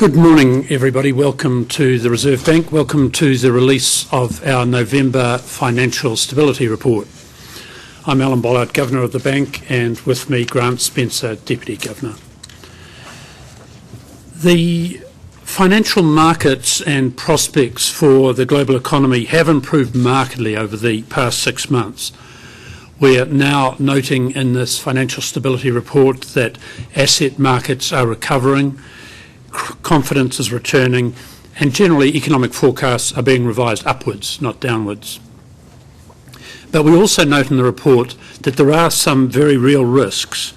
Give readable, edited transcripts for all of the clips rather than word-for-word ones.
Good morning, everybody. Welcome to the Reserve Bank. Welcome to the release of our November Financial Stability Report. I'm Alan Bollard, Governor of the Bank, and with me Grant Spencer, Deputy Governor. The financial markets and prospects for the global economy have improved markedly over the past 6 months. We're now noting in this Financial Stability Report that asset markets are recovering, confidence is returning, and generally economic forecasts are being revised upwards, not downwards. But we also note in the report that there are some very real risks.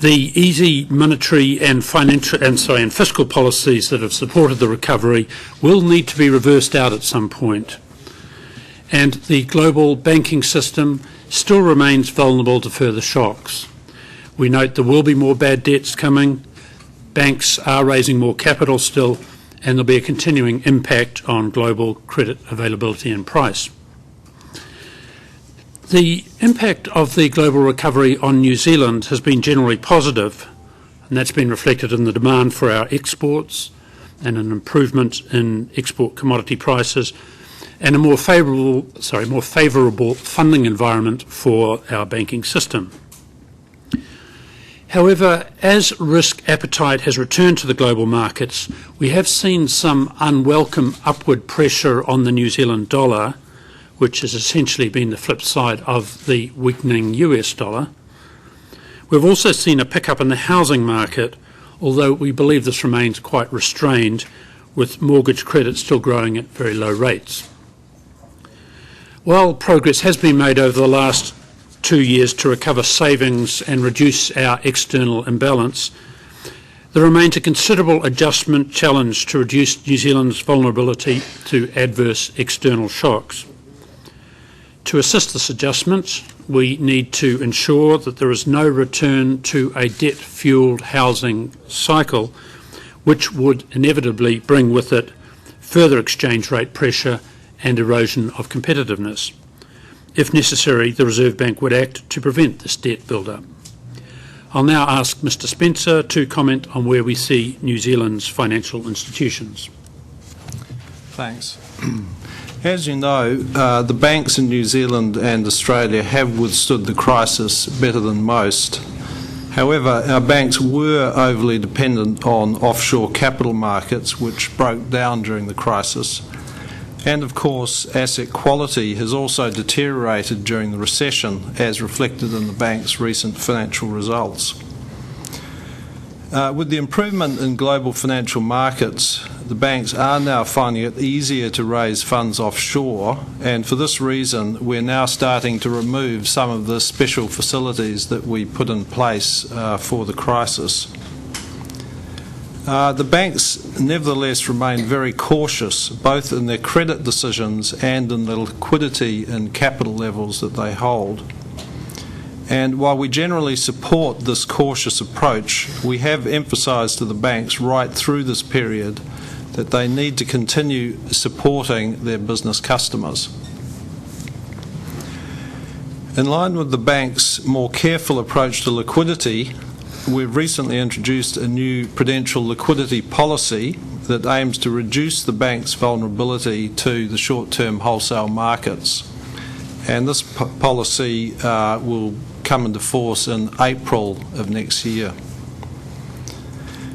The easy monetary and fiscal policies that have supported the recovery will need to be reversed out at some point. And the global banking system still remains vulnerable to further shocks. We note there will be more bad debts coming. Banks are raising more capital still, and there'll be a continuing impact on global credit availability and price. The impact of the global recovery on New Zealand has been generally positive, and that's been reflected in the demand for our exports and an improvement in export commodity prices and a more favourable funding environment for our banking system. However, as risk appetite has returned to the global markets, we have seen some unwelcome upward pressure on the New Zealand dollar, which has essentially been the flip side of the weakening US dollar. We've also seen a pickup in the housing market, although we believe this remains quite restrained, with mortgage credit still growing at very low rates. While progress has been made over the last 2 years to recover savings and reduce our external imbalance, there remains a considerable adjustment challenge to reduce New Zealand's vulnerability to adverse external shocks. To assist this adjustment, we need to ensure that there is no return to a debt-fuelled housing cycle, which would inevitably bring with it further exchange rate pressure and erosion of competitiveness. If necessary, the Reserve Bank would act to prevent this debt build-up. I'll now ask Mr Spencer to comment on where we see New Zealand's financial institutions. Thanks. As you know, the banks in New Zealand and Australia have withstood the crisis better than most. However, our banks were overly dependent on offshore capital markets, which broke down during the crisis. And of course, asset quality has also deteriorated during the recession, as reflected in the bank's recent financial results. With the improvement in global financial markets, the banks are now finding it easier to raise funds offshore, and for this reason we're now starting to remove some of the special facilities that we put in place for the crisis. The banks nevertheless remain very cautious, both in their credit decisions and in the liquidity and capital levels that they hold. And while we generally support this cautious approach, we have emphasised to the banks right through this period that they need to continue supporting their business customers. In line with the bank's more careful approach to liquidity, we've recently introduced a new prudential liquidity policy that aims to reduce the bank's vulnerability to the short-term wholesale markets. And this policy will come into force in April of next year.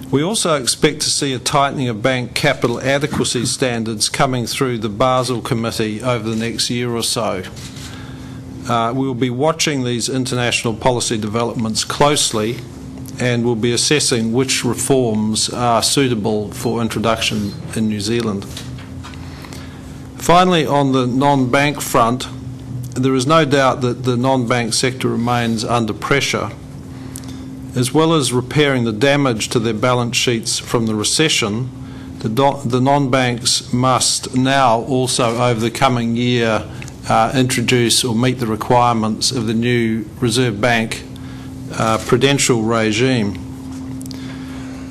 We also expect to see a tightening of bank capital adequacy standards coming through the Basel Committee over the next year or so. We will be watching these international policy developments closely, and we'll be assessing which reforms are suitable for introduction in New Zealand. Finally, on the non-bank front, there is no doubt that the non-bank sector remains under pressure. As well as repairing the damage to their balance sheets from the recession, the non-banks must now also, over the coming year, introduce or meet the requirements of the new Reserve Bank prudential regime.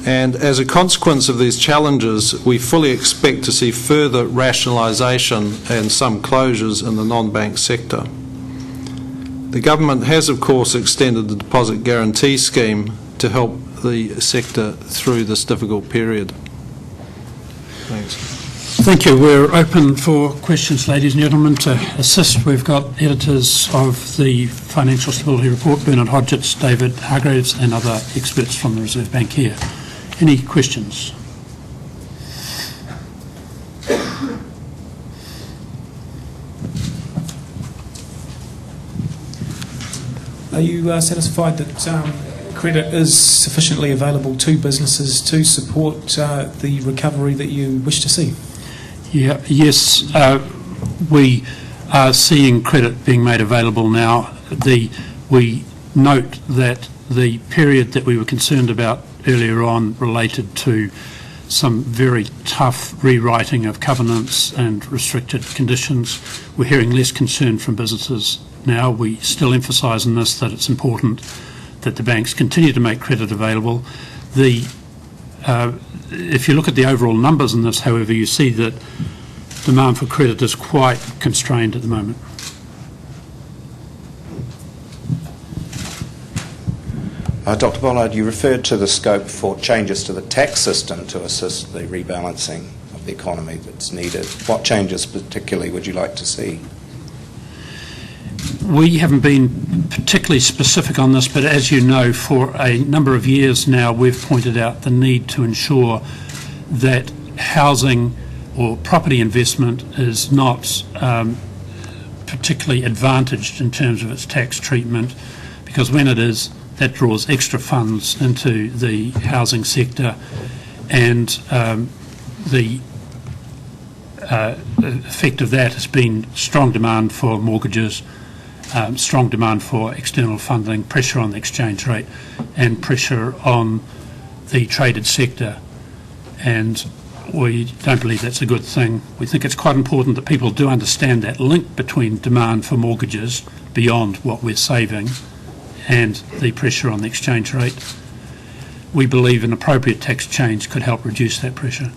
And as a consequence of these challenges, we fully expect to see further rationalisation and some closures in the non-bank sector. The government has, of course, extended the deposit guarantee scheme to help the sector through this difficult period. Thanks. Thank you. We're open for questions, ladies and gentlemen. To assist, we've got editors of the Financial Stability Report, Bernard Hodgetts, David Hargreaves, and other experts from the Reserve Bank here. Any questions? Are you satisfied that credit is sufficiently available to businesses to support the recovery that you wish to see? Yes, we are seeing credit being made available now. We note that the period that we were concerned about earlier on related to some very tough rewriting of covenants and restricted conditions. We're hearing less concern from businesses now. We still emphasise in this that it's important that the banks continue to make credit available. If you look at the overall numbers in this, however, you see that demand for credit is quite constrained at the moment. Dr. Bollard, you referred to the scope for changes to the tax system to assist the rebalancing of the economy that's needed. What changes particularly would you like to see? We haven't been particularly specific on this, but as you know, for a number of years now, we've pointed out the need to ensure that housing or property investment is not particularly advantaged in terms of its tax treatment, because when it is, that draws extra funds into the housing sector, and the effect of that has been strong demand for mortgages, strong demand for external funding, pressure on the exchange rate, and pressure on the traded sector. And we don't believe that's a good thing. We think it's quite important that people do understand that link between demand for mortgages beyond what we're saving and the pressure on the exchange rate. We believe an appropriate tax change could help reduce that pressure.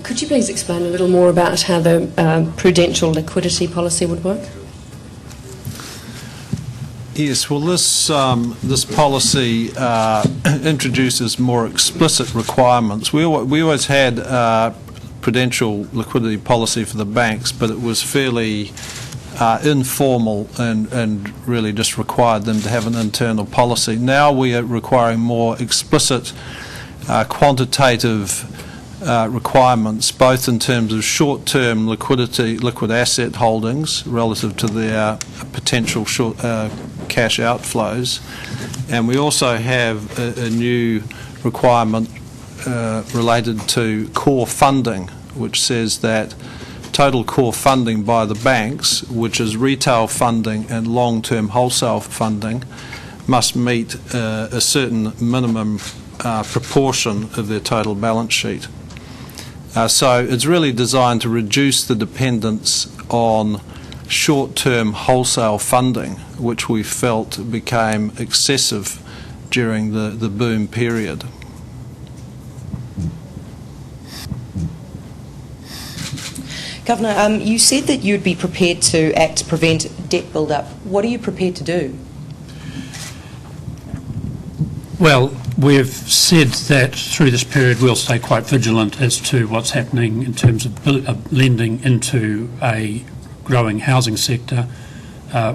Could you please explain a little more about how the prudential liquidity policy would work? Yes, well, this policy introduces more explicit requirements. We always had prudential liquidity policy for the banks, but it was fairly informal and really just required them to have an internal policy. Now we are requiring more explicit quantitative requirements, both in terms of short-term liquid asset holdings relative to their potential short cash outflows, and we also have a new requirement related to core funding, which says that total core funding by the banks, which is retail funding and long-term wholesale funding, must meet a certain minimum proportion of their total balance sheet. So it's really designed to reduce the dependence on short-term wholesale funding, which we felt became excessive during the boom period. Governor, you said that you'd be prepared to act to prevent debt build-up. What are you prepared to do? Well, we've said that through this period we'll stay quite vigilant as to what's happening in terms of lending into a growing housing sector.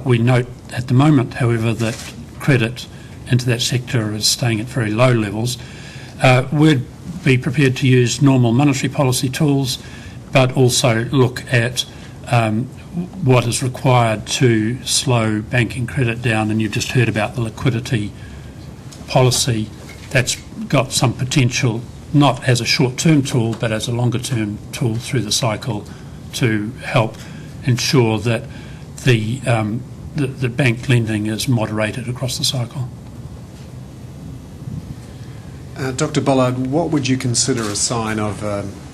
We note at the moment, however, that credit into that sector is staying at very low levels. We'd be prepared to use normal monetary policy tools, but also look at what is required to slow banking credit down. And you've just heard about the liquidity policy. That's got some potential, not as a short-term tool, but as a longer-term tool through the cycle to help ensure that the bank lending is moderated across the cycle. Dr. Bollard, what would you consider a sign of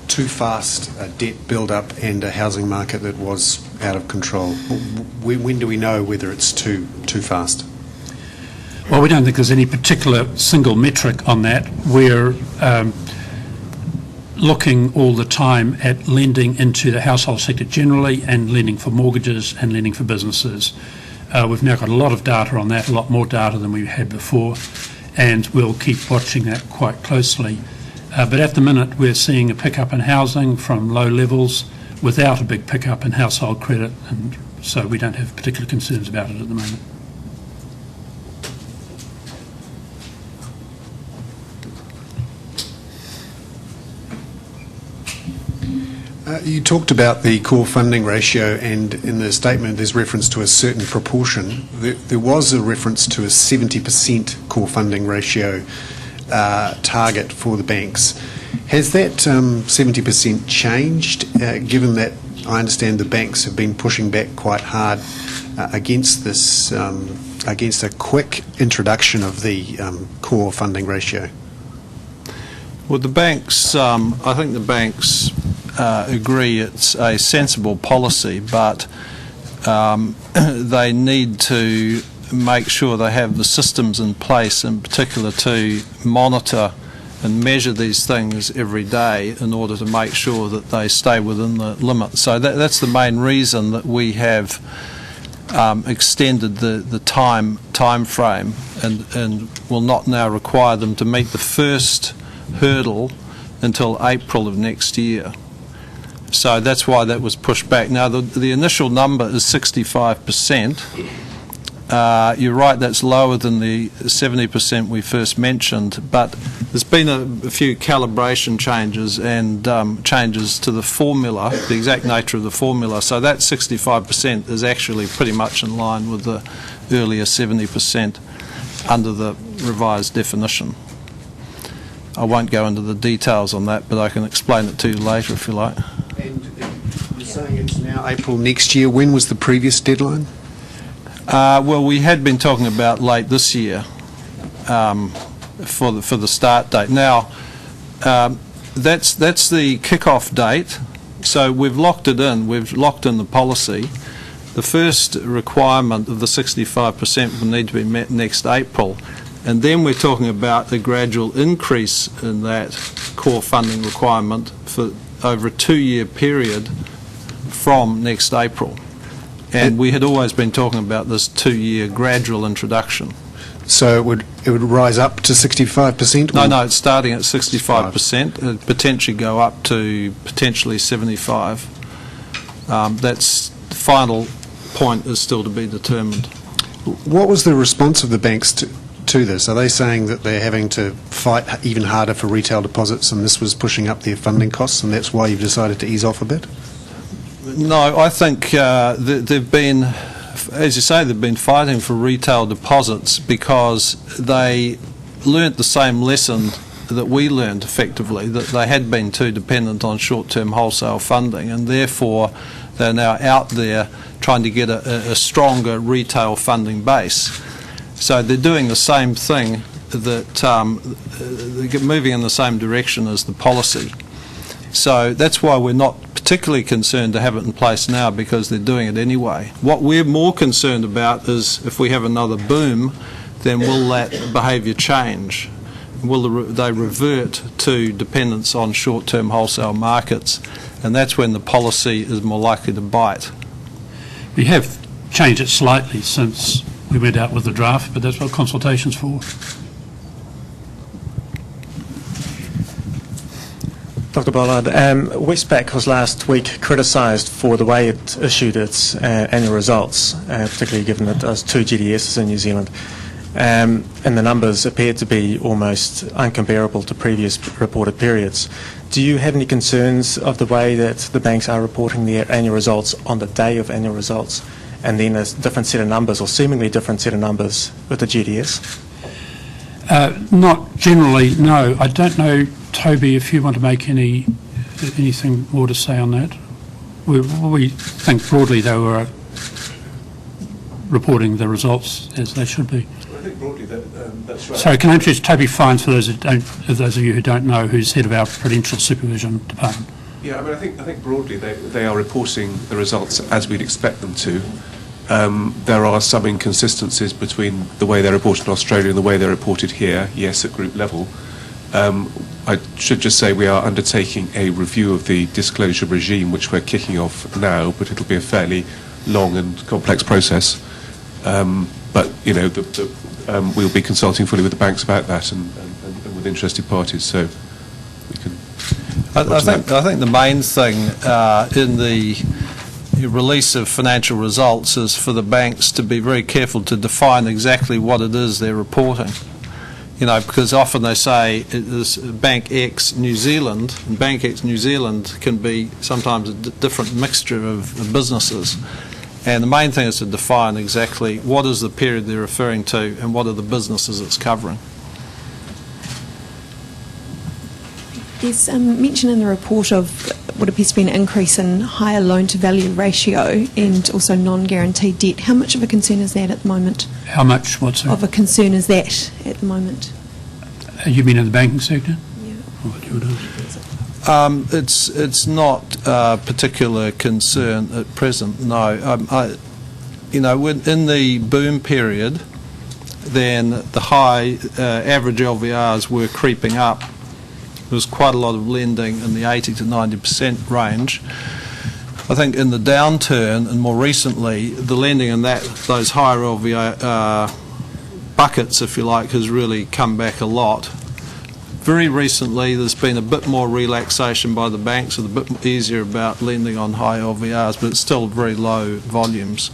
too fast debt build-up and a housing market that was out of control? When do we know whether it's too fast? Well, we don't think there's any particular single metric on that. We're looking all the time at lending into the household sector generally and lending for mortgages and lending for businesses. We've now got a lot of data on that, a lot more data than we had before, and we'll keep watching that quite closely. But at the minute we're seeing a pickup in housing from low levels without a big pickup in household credit, and so we don't have particular concerns about it at the moment. You talked about the core funding ratio, and in the statement there's reference to a certain proportion. There was a reference to a 70% core funding ratio target for the banks. Has that 70% changed, given that I understand the banks have been pushing back quite hard against this, against a quick introduction of the core funding ratio? Well, the banks, I think the banks agree it's a sensible policy, but they need to make sure they have the systems in place, in particular to monitor and measure these things every day in order to make sure that they stay within the limits. So that's the main reason that we have extended the time frame and will not now require them to meet the first hurdle until April of next year. So that's why that was pushed back. Now the initial number is 65%. You're right, that's lower than the 70% we first mentioned, but there's been a few calibration changes and changes to the formula, the exact nature of the formula. So that 65% is actually pretty much in line with the earlier 70% under the revised definition. I won't go into the details on that, but I can explain it to you later if you like. And you're saying it's now April next year. When was the previous deadline? Well, we had been talking about late this year for the start date. Now, that's the kick-off date. So we've locked it in. We've locked in the policy. The first requirement of the 65% will need to be met next April. And then we're talking about a gradual increase in that core funding requirement for over a 2-year period from next April. And we had always been talking about this 2-year gradual introduction. So it would rise up to 65%? No, it's starting at 65%. It would potentially go up to potentially 75. That's the final point is still to be determined. What was the response of the banks to this? Are they saying that they're having to fight even harder for retail deposits and this was pushing up their funding costs and that's why you've decided to ease off a bit? No, I think they've been, as you say, they've been fighting for retail deposits because they learnt the same lesson that we learned effectively, that they had been too dependent on short-term wholesale funding, and therefore they're now out there trying to get a stronger retail funding base. So they're doing the same thing, that they're moving in the same direction as the policy. So that's why we're not particularly concerned to have it in place now, because they're doing it anyway. What we're more concerned about is if we have another boom, then will that behaviour change? Will they revert to dependence on short-term wholesale markets? And that's when the policy is more likely to bite. We have changed it slightly since we went out with the draft, but that's what consultation's for. Dr. Bollard, Westpac was last week criticised for the way it issued its annual results, particularly given that there's 2 GDSs in New Zealand. And the numbers appeared to be almost uncomparable to previous reported periods. Do you have any concerns of the way that the banks are reporting their annual results on the day of annual results, and then a different set of numbers, or seemingly different set of numbers, with the GDS? Not generally, no. I don't know, Toby, if you want to make anything more to say on that. We think broadly they were reporting the results as they should be. think broadly that's right. Sorry, can I introduce Toby Fines for those of you who don't know, who's head of our Prudential Supervision Department? Yeah, I mean, I think broadly they are reporting the results as we'd expect them to. There are some inconsistencies between the way they're reported in Australia and the way they're reported here, yes, at group level. I should just say we are undertaking a review of the disclosure regime, which we're kicking off now, but it'll be a fairly long and complex process. But, you know, we'll be consulting fully with the banks about that and with interested parties, so we can... I think the main thing in the release of financial results is for the banks to be very careful to define exactly what it is they're reporting. You know, because often they say it is Bank X New Zealand, and Bank X New Zealand can be sometimes a different mixture of businesses. And the main thing is to define exactly what is the period they're referring to and what are the businesses it's covering. There's mention in the report of what appears to be an increase in higher loan-to-value ratio and also non-guaranteed debt. How much of a concern is that at the moment? How much? What's of a concern is that at the moment? You mean in the banking sector? Yeah. What you would It's not a particular concern at present, no. You know, in the boom period, then the high average LVRs were creeping up. There was quite a lot of lending in the 80 to 90% range. I think in the downturn, and more recently, the lending in those higher LVR buckets, if you like, has really come back a lot. Very recently, there's been a bit more relaxation by the banks, so a bit easier about lending on high LVRs, but it's still very low volumes.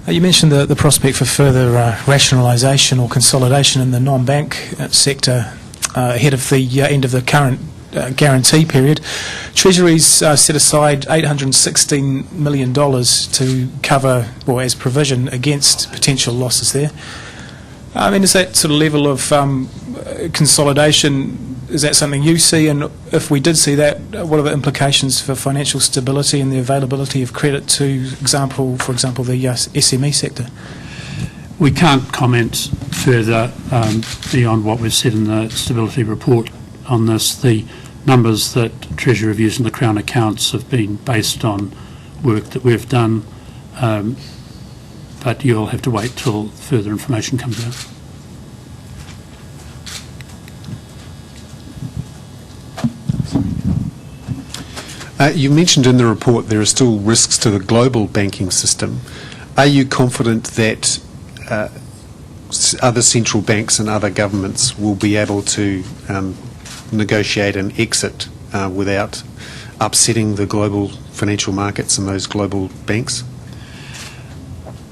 You mentioned the prospect for further rationalisation or consolidation in the non-bank sector ahead of the end of the current guarantee period. Treasury's set aside $816 million to cover, or as provision, against potential losses there. I mean, is that sort of level of consolidation, is that something you see? And if we did see that, what are the implications for financial stability and the availability of credit to, for example, the SME sector? We can't comment further beyond what we've said in the stability report on this. The numbers that Treasury reviews and the Crown accounts have been based on work that we've done, but you'll have to wait till further information comes out. You mentioned in the report there are still risks to the global banking system. Are you confident that other central banks and other governments will be able to negotiate an exit without upsetting the global financial markets and those global banks?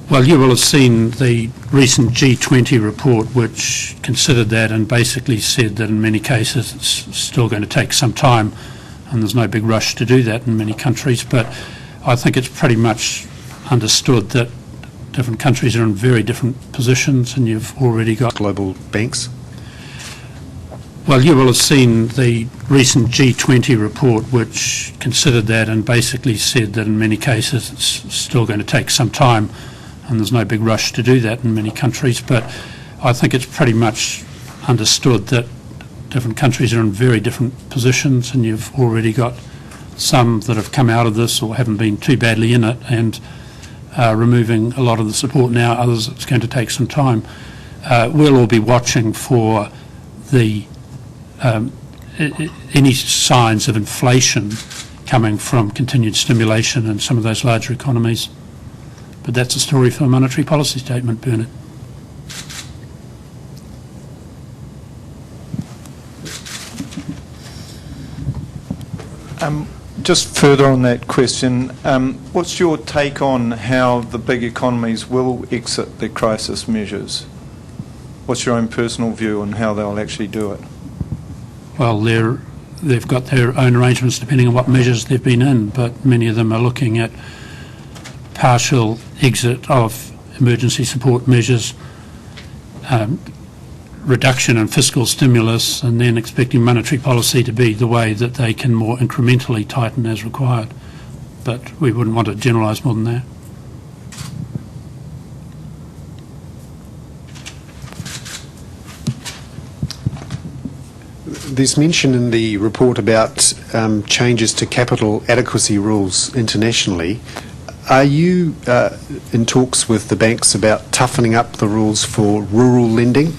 Well, you will have seen the recent G20 report, which considered that and basically said that in many cases it's still going to take some time, and there's no big rush to do that in many countries. But I think it's pretty much understood that different countries are in very different positions, and you've already got global banks. Well, you will have seen the recent G20 report, which considered that and basically said that in many cases it's still going to take some time, and there's no big rush to do that in many countries. But I think it's pretty much understood that different countries are in very different positions, and you've already got some that have come out of this or haven't been too badly in it and removing a lot of the support now. Others, it's going to take some time. We'll all be watching for the any signs of inflation coming from continued stimulation in some of those larger economies. But that's a story for a monetary policy statement, Bernard. Just further on that question, what's your take on how the big economies will exit their crisis measures? What's your own personal view on how they'll actually do it? Well, they've got their own arrangements depending on what measures they've been in, but many of them are looking at partial exit of emergency support measures, reduction in fiscal stimulus, and then expecting monetary policy to be the way that they can more incrementally tighten as required. but we wouldn't want to generalise more than that. There's mention in the report about changes to capital adequacy rules internationally. Are you in talks with the banks about toughening up the rules for rural lending,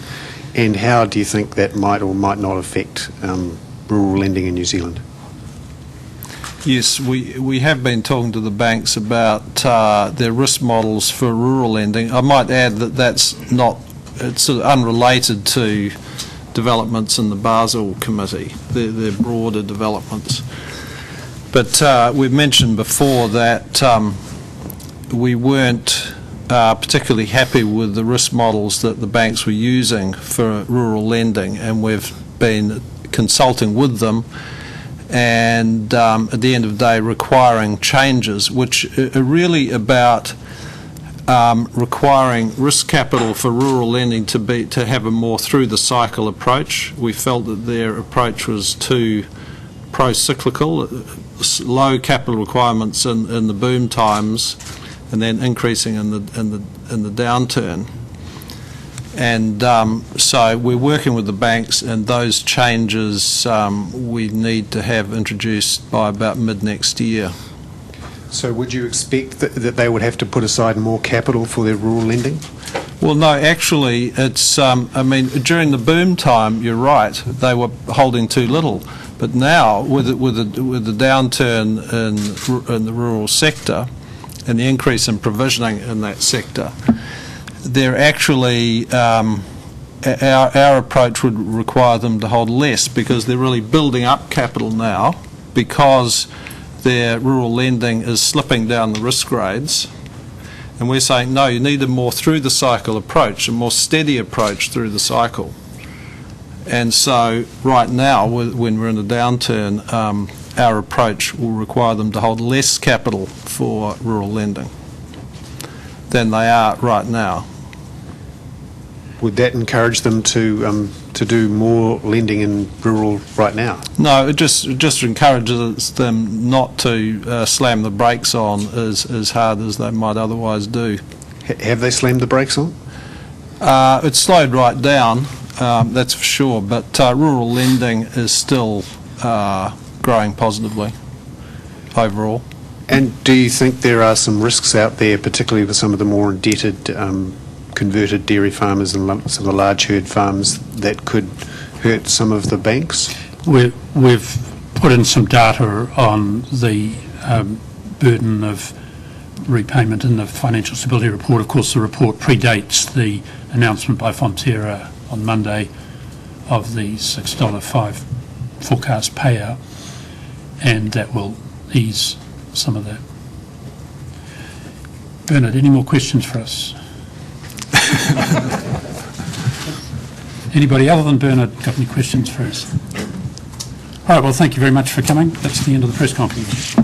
and how do you think that might or might not affect rural lending in New Zealand? Yes, we have been talking to the banks about their risk models for rural lending. I might add that it's sort of unrelated to developments in the Basel Committee. They're broader developments. But we've mentioned before that we weren't particularly happy with the risk models that the banks were using for rural lending, and we've been consulting with them and at the end of the day requiring changes which are really about requiring risk capital for rural lending to have a more through the cycle approach. We felt that their approach was too pro-cyclical, low capital requirements in the boom times and then increasing in the downturn. And so we're working with the banks, and those changes we need to have introduced by about mid next year. So would you expect that they would have to put aside more capital for their rural lending? Well, no, actually, it's, I mean, during the boom time, you're right, they were holding too little. But now, with the downturn in the rural sector and the increase in provisioning in that sector, they're actually, our approach would require them to hold less, because they're really building up capital now because their rural lending is slipping down the risk grades. And we're saying, no, you need a more through-the-cycle approach, a more steady approach through the cycle. And so right now, when we're in a downturn, our approach will require them to hold less capital for rural lending than they are right now. Would that encourage them to do more lending in rural right now? No, it just encourages them not to slam the brakes on as hard as they might otherwise do. Have they slammed the brakes on? It's slowed right down, that's for sure, but rural lending is still growing positively overall. And do you think there are some risks out there, particularly with some of the more indebted converted dairy farmers and some of the large herd farms, that could hurt some of the banks? We've put in some data on the burden of repayment in the Financial Stability Report. Of course, the report predates the announcement by Fonterra on Monday of the $6.05 forecast payout, and that will ease some of that. Bernard, any more questions for us? Anybody other than Bernard got any questions for us? All right, well, thank you very much for coming. That's the end of the press conference.